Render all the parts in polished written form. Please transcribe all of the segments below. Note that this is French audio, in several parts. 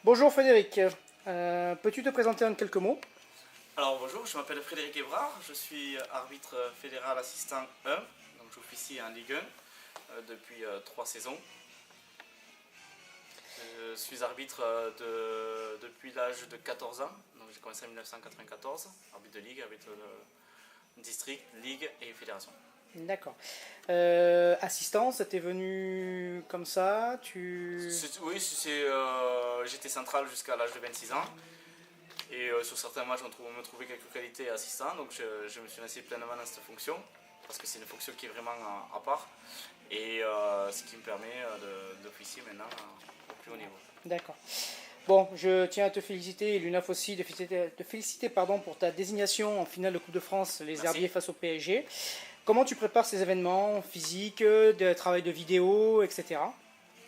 Bonjour Frédéric, peux-tu te présenter en quelques mots? Alors bonjour, je m'appelle Frédéric Ebrard, je suis arbitre fédéral assistant 1, donc j'officie en Ligue 1 depuis 3 saisons. Je suis arbitre depuis l'âge de 14 ans, donc j'ai commencé en 1994, arbitre de ligue, arbitre de district, ligue et fédération. D'accord. Assistance, t'es venu comme ça, tu... Oui, j'étais central jusqu'à l'âge de 26 ans. Et sur certains matchs, on me trouvait quelques qualités assistant, donc je me suis lancé pleinement dans cette fonction, parce que c'est une fonction qui est vraiment à part, et ce qui me permet d'officier maintenant au plus haut niveau. D'accord. Bon, je tiens à te féliciter, et l'UNAF aussi, de féliciter pardon, pour ta désignation en finale de Coupe de France, les Merci. Herbiers face au PSG. Comment tu prépares ces événements physiques, de travail de vidéo, etc.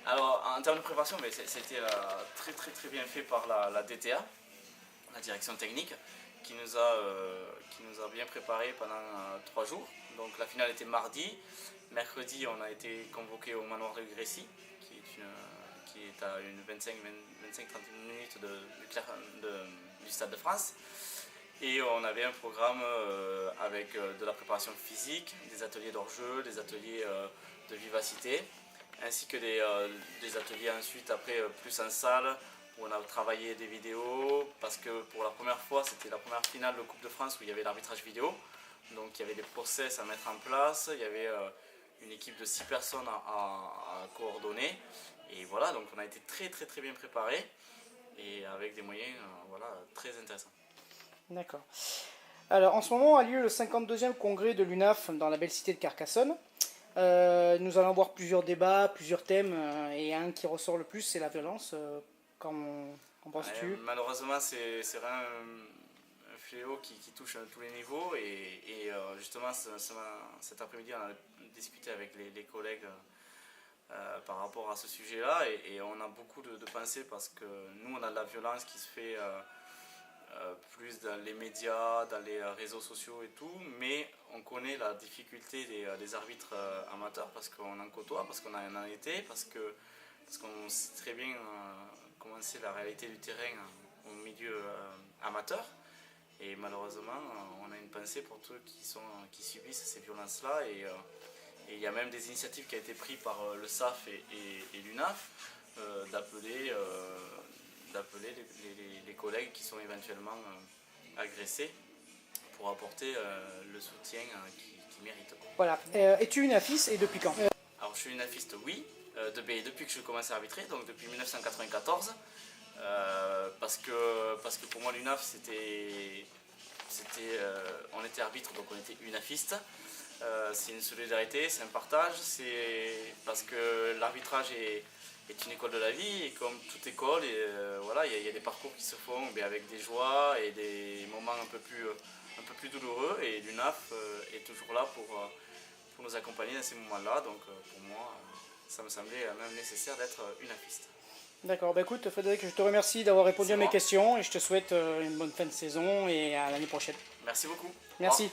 Alors, en termes de préparation, c'était très bien fait par la DTA, la direction technique, qui nous a bien préparé pendant 3 jours. Donc la finale était mardi. Mercredi, on a été convoqué au manoir de Grécy, qui est à une 25-30 minutes du Stade de France. Et on avait un programme avec de la préparation physique, des ateliers d'hors-jeu, des ateliers de vivacité, ainsi que des ateliers ensuite après plus en salle, où on a travaillé des vidéos, parce que pour la première fois, c'était la première finale de Coupe de France où il y avait l'arbitrage vidéo. Donc il y avait des process à mettre en place, il y avait une équipe de 6 personnes à coordonner. Et voilà, donc on a été très bien préparés, et avec des moyens voilà, très intéressants. D'accord. Alors, en ce moment a lieu le 52e congrès de l'UNAF dans la belle cité de Carcassonne. Nous allons voir plusieurs débats, plusieurs thèmes, et un qui ressort le plus, c'est la violence. Qu'en penses-tu? Malheureusement, c'est vraiment un fléau qui touche à tous les niveaux, et justement cet après-midi, on a discuté avec les collègues par rapport à ce sujet-là, et on a beaucoup de pensées, parce que nous, on a de la violence qui se fait plus dans les médias, dans les réseaux sociaux et tout, mais on connaît la difficulté des arbitres amateurs, parce qu'on en côtoie, parce qu'on en a été, parce qu'on sait très bien comment c'est la réalité du terrain au milieu amateur. Et malheureusement, on a une pensée pour tous qui subissent ces violences-là, et il y a même des initiatives qui ont été prises par le SAF et l'UNAF d'appeler les collègues qui sont éventuellement agressés pour apporter le soutien qu'ils méritent. Voilà. Es-tu UNAFIS et depuis quand? Alors je suis UNAFiste, oui, depuis que je commence à arbitrer, donc depuis 1994, parce que pour moi l'UNAF on était arbitre, donc on était UNAFiste. C'est une solidarité, c'est un partage, c'est parce que l'arbitrage est une école de la vie, et comme toute école, voilà, il y a des parcours qui se font avec des joies et des moments un peu plus douloureux, et l'UNAF est toujours là pour nous accompagner dans ces moments-là. Donc pour moi, ça me semblait même nécessaire d'être UNAFiste. D'accord, bah écoute Frédéric, je te remercie d'avoir répondu à mes moi. questions, et je te souhaite une bonne fin de saison et à l'année prochaine. Merci beaucoup. Merci.